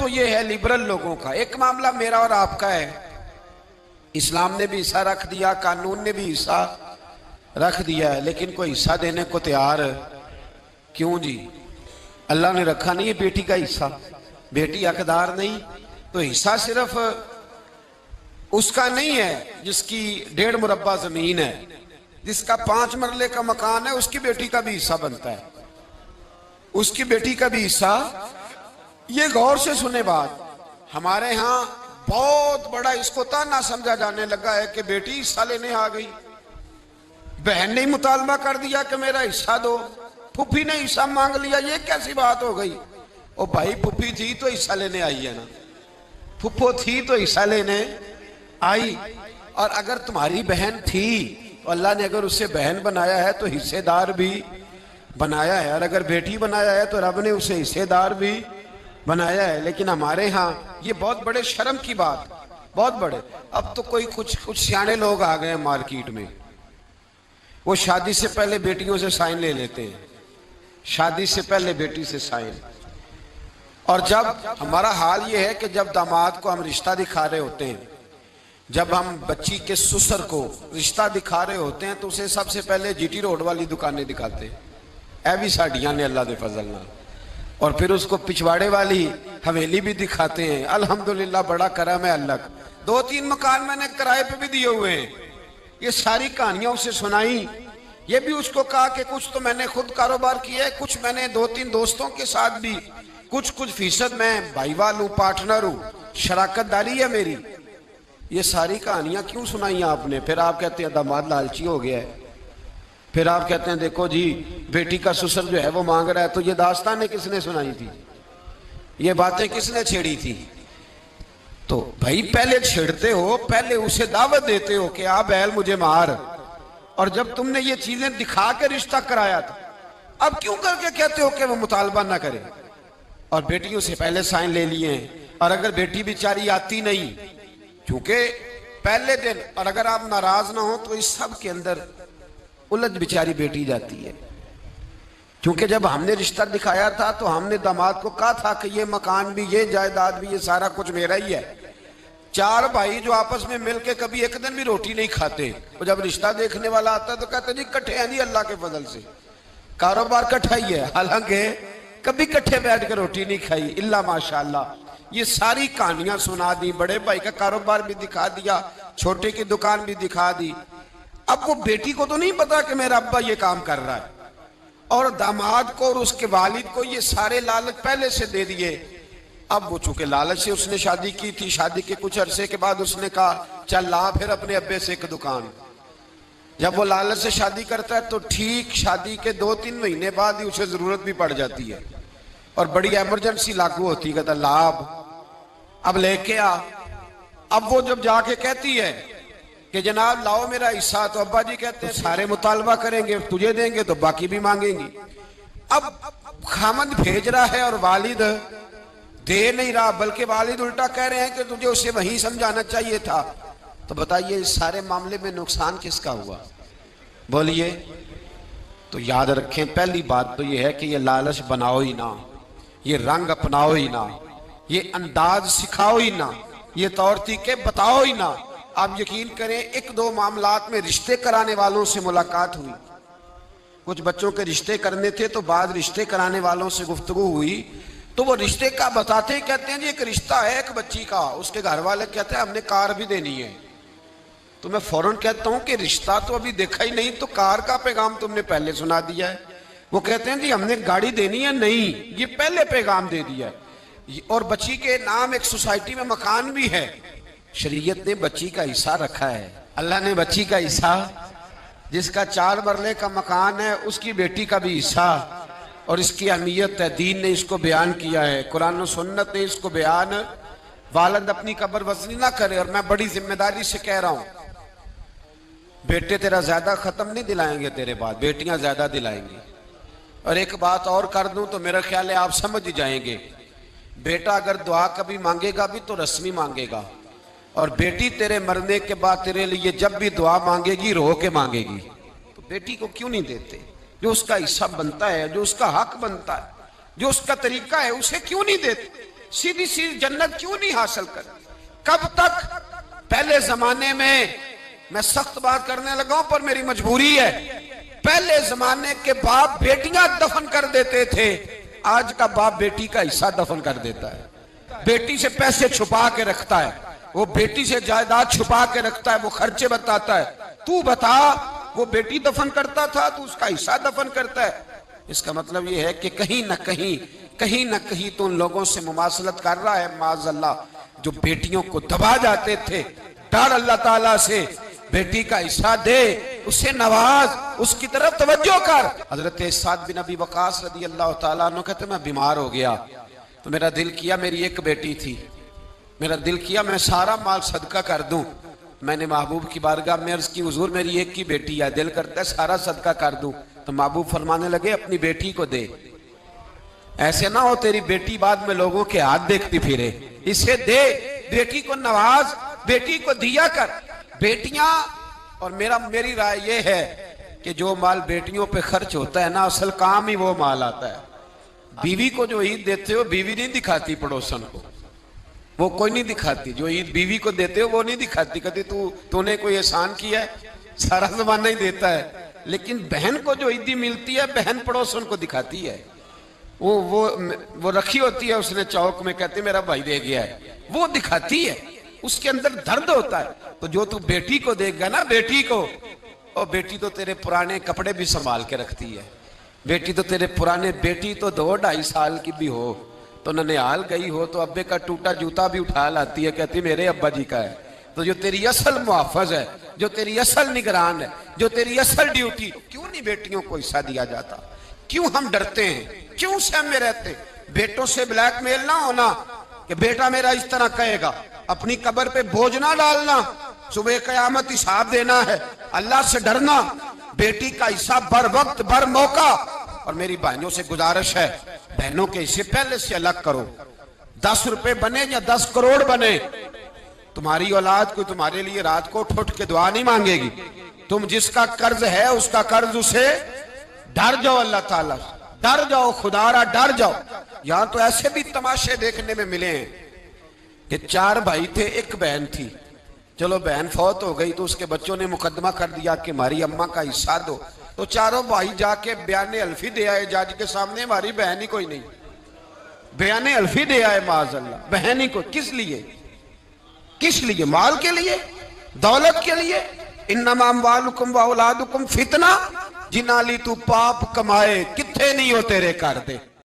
तो ये है लिबरल लोगों का। एक मामला मेरा और आपका है। इस्लाम ने भी हिस्सा रख दिया, कानून ने भी हिस्सा रख दिया है, लेकिन कोई हिस्सा देने को तैयार क्यों जी? अल्लाह ने रखा नहीं है बेटी का हिस्सा, बेटी हकदार नहीं, तो हिस्सा सिर्फ उसका नहीं है जिसकी 1.5 मुरब्बा जमीन है, जिसका 5 मरले का मकान है, उसकी बेटी का भी हिस्सा बनता है, उसकी बेटी का भी हिस्सा। ये गौर से सुने बात। हमारे यहाँ बहुत बड़ा इसको ताना समझा जाने लगा है कि बेटी हिस्सा लेने आ गई, बहन ने मुतालबा कर दिया कि मेरा हिस्सा दो, फुफी ने हिस्सा मांग लिया, ये कैसी बात हो गई? ओ भाई, फुफी थी तो हिस्सा लेने आई है ना, फुफो थी तो हिस्सा लेने आई। और अगर तुम्हारी बहन थी तो अल्लाह ने अगर उसे बहन बनाया है तो हिस्सेदार भी बनाया है, और अगर बेटी बनाया है तो रब ने उसे हिस्सेदार भी बनाया है। लेकिन हमारे यहाँ ये बहुत बड़े शर्म की बात, बहुत बड़े। अब तो कोई कुछ सियाने लोग आ गए हैं मार्केट में, वो शादी से पहले बेटियों से साइन ले लेते हैं, शादी से पहले बेटी से साइन। और जब हमारा हाल ये है कि जब दामाद को हम रिश्ता दिखा रहे होते हैं, जब हम बच्ची के ससुर को रिश्ता दिखा रहे होते हैं, तो उसे सबसे पहले जीटी रोड वाली दुकानें दिखाते हैं, ऐ भी साड़ियां ने अल्लाह दे फजल नाल, और फिर उसको पिछवाड़े वाली हवेली भी दिखाते हैं। अल्हम्दुलिल्लाह बड़ा करम है अल्लाह का, 2-3 मकान मैंने किराए पे भी दिए हुए हैं। ये सारी कहानियां उसे सुनाई, ये भी उसको कहा कि कुछ तो मैंने खुद कारोबार किया है, कुछ मैंने 2-3 दोस्तों के साथ भी कुछ फीसद मैं भाईवाल हूँ, पार्टनर हूँ, शराकतदारी है मेरी। ये सारी कहानियां क्यों सुनाई आपने? फिर आप कहते हैं दामाद लालची हो गया है, फिर आप कहते हैं देखो जी बेटी का ससुर जो है वो मांग रहा है। तो ये दास्तानें किसने सुनाई थी, ये बातें किसने छेड़ी थी? तो भाई पहले छेड़ते हो, पहले उसे दावत देते हो कि आ बैल मुझे मार, और जब तुमने ये चीजें दिखा के रिश्ता कराया था, अब क्यों करके कहते हो कि वो मुतालबा ना करे? और बेटियों से पहले साइन ले लिए हैं, और अगर बेटी बेचारी आती नहीं क्योंकि पहले दिन, और अगर आप नाराज ना हो तो इस सब के अंदर उलझ बेचारी बेटी जाती है। क्योंकि जब हमने रिश्ता दिखाया था तो हमने दामाद को कहा था कि ये मकान भी, ये जायदाद भी, ये सारा कुछ मेरा ही है। 4 भाई जो आपस में मिलके कभी एक दिन भी रोटी नहीं खाते, और जब रिश्ता देखने वाला आता तो कहते जी इकट्ठे हैं जी, अल्लाह के फजल से कारोबार इकट्ठा ही है, हालांकि कभी इकट्ठे बैठ कर रोटी नहीं खाई इल्ला माशाअल्लाह। ये सारी कहानियां सुना दी, बड़े भाई का कारोबार भी दिखा दिया, छोटे की दुकान भी दिखा दी। अब वो बेटी को तो नहीं पता कि मेरा अब्बा ये काम कर रहा है, और दामाद को और उसके वालिद को ये सारे लालच पहले से दे दिए। अब वो चूंकि लालच से उसने शादी की थी, शादी के कुछ अरसे के बाद उसने कहा चल ला फिर अपने अब्बे से एक दुकान। जब वो लालच से शादी करता है तो ठीक शादी के 2-3 महीने बाद ही उसे जरूरत भी पड़ जाती है, और बड़ी इमरजेंसी लागू होती है, कहता लाभ अब लेके आ। अब वो जब जाके कहती है कि जनाब लाओ मेरा हिस्सा, तो अब्बा जी कहते हैं सारे मुतालबा करेंगे, तुझे देंगे तो बाकी भी मांगेंगी। अब खामद भेज रहा है और वालिद दे नहीं रहा, बल्कि वालिद उल्टा कह रहे हैं कि तुझे उसे वही समझाना चाहिए था। तो बताइए इस सारे मामले में नुकसान किसका हुआ? बोलिए। तो याद रखें, पहली बात तो यह है कि ये लालच बनाओ ही ना, ये रंग अपनाओ ही ना, ये अंदाज सिखाओ ही ना, ये तौर तरीके बताओ ही ना। आप यकीन करें 1-2 मामलात में रिश्ते कराने वालों से मुलाकात हुई, कुछ बच्चों के रिश्ते करने थे, तो बाद रिश्ते कराने वालों से गुफ्तगू हुई, तो वो रिश्ते का बताते ही कहते हैं जी एक रिश्ता है एक बच्ची का, उसके घर वाले कहते हैं हमने कार भी देनी है। तो मैं फौरन कहता हूं कि रिश्ता तो अभी देखा ही नहीं, तो कार का पैगाम तुमने पहले सुना दिया है। वो कहते हैं जी हमने गाड़ी देनी है, नहीं, ये पहले पैगाम दे दिया है। और बच्ची के नाम एक सोसाइटी में मकान भी है, शरीयत ने बच्ची का हिस्सा रखा है, अल्लाह ने बच्ची का हिस्सा, जिसका 4 मरले का मकान है उसकी बेटी का भी हिस्सा, और इसकी अहमियत है, दीन ने इसको बयान किया है, कुरान और सुन्नत ने इसको बयान। वालिद अपनी कब्र वज़नी ना करे, और मैं बड़ी जिम्मेदारी से कह रहा हूं, बेटे तेरा ज्यादा खत्म नहीं दिलाएंगे तेरे बाद, बेटियां ज्यादा दिलाएंगी। और एक बात और कर दूं तो मेरा ख्याल है आप समझ ही जाएंगे, बेटा अगर दुआ कभी मांगेगा भी तो रस्मी मांगेगा, और बेटी तेरे मरने के बाद तेरे लिए जब भी दुआ मांगेगी रो के मांगेगी। तो बेटी को क्यों नहीं देते? जो उसका हिस्सा बनता है, जो उसका हक बनता है, जो उसका तरीका है, उसे क्यों नहीं देते? सीधी सीधी जन्नत क्यों नहीं हासिल कर? कब तक? पहले जमाने में, मैं सख्त बात करने लगा हूं पर मेरी मजबूरी है, पहले जमाने के बाप बेटियां दफन कर देते थे, आज का बाप बेटी का हिस्सा दफन कर देता है। बेटी से पैसे छुपा के रखता है, वो बेटी से जायदाद छुपा के रखता है, वो खर्चे बताता है। तू बता, वो बेटी दफन करता था, तू उसका हिस्सा दफन करता है। इसका मतलब ये है कि कहीं ना कहीं तो उन लोगों से मुमासलत कर रहा है माज़अल्लाह, जो बेटियों को दबा जाते थे। डर अल्लाह ताला से, बेटी का हिस्सा दे, उसे नवाज, उसकी तरफ तवज्जो कर। हजरत साद बिन अबी वकास रदी अल्लाह ताला अन्हु कहते, मैं बीमार हो गया तो मेरा दिल किया, मेरी एक बेटी थी, मेरा दिल किया मैं सारा माल सदका कर दूं। मैंने महबूब की बारगाह में अर्ज की, हुजूर मेरी एक की बेटी है, दिल करता है सारा सदका कर दूं। तो महबूब फरमाने लगे, अपनी बेटी को दे, ऐसे ना हो तेरी बेटी बाद में लोगों के हाथ देखती फिरे, इसे दे, बेटी को नवाज, बेटी को दिया कर। बेटियां, और मेरी राय यह है कि जो माल बेटियों पे खर्च होता है ना, असल काम ही वो माल आता है। बीवी को जो ईद देते हो, बीवी नहीं दिखाती पड़ोसन को, वो कोई नहीं दिखाती। जो ईद बीवी को देते हो वो नहीं दिखाती, कहती तूने कोई एहसान किया है, सारा जमाना ही देता है। लेकिन बहन को जो ईदी मिलती है, बहन पड़ोसन को दिखाती है। वो रखी होती है उसने चौक में, कहती मेरा भाई दे गया है, वो दिखाती है, उसके अंदर दर्द होता है। तो जो तू बेटी को देगा ना, बेटी को, और बेटी तो तेरे पुराने कपड़े भी संभाल के रखती है, बेटी तो तेरे पुराने, बेटी तो 2-2.5 साल की भी हो तो ननिहाल गई हो तो अब्बे का टूटा जूता भी उठा लाती है, कहती मेरे अब्बा जी का है। तो जो तेरी असल मुहाफिज है, जो तेरी असल निगरान है, जो तेरी असल ड्यूटी, क्यों नहीं बेटियों को हिस्सा दिया जाता? क्यों हम डरते हैं, क्यों सहम में रहते? बेटों से ब्लैकमेल ना होना कि बेटा मेरा इस तरह कहेगा, अपनी कब्र पे बोझ ना डालना, सुबह कयामत हिसाब देना है, अल्लाह से डरना, बेटी का हिस्सा बर वक्त बर मौका। और मेरी बहनों से गुजारिश है, बहनों के हिस्से पहले से अलग करो। 10 रुपए बने या 10 करोड़ बने, तुम्हारी औलाद को तुम्हारे लिए रात को उठ के दुआ नहीं मांगेगी। तुम जिसका कर्ज है उसका कर्ज उसे, डर जाओ अल्लाह ताला, डर जाओ खुदारा, डर जाओ। यहां तो ऐसे भी तमाशे देखने में मिले हैं कि 4 भाई थे, एक बहन थी। चलो बहन फौत हो गई तो उसके बच्चों ने मुकदमा कर दिया कि हमारी अम्मा का हिस्सा दो। तो चारों भाई जाके बयाने अल्फी दे आए जज के सामने, हमारी बहन ही कोई नहीं, बयाने अल्फी दे आए माज़अल्लाह, बहन ही को। किस लिए? किस लिए? माल के लिए, दौलत के लिए। इन्नमा अम्वालुकुम व औलादुकुम फितना, जिनाली तू पाप कमाए किथे नहीं हो तेरे कर दे।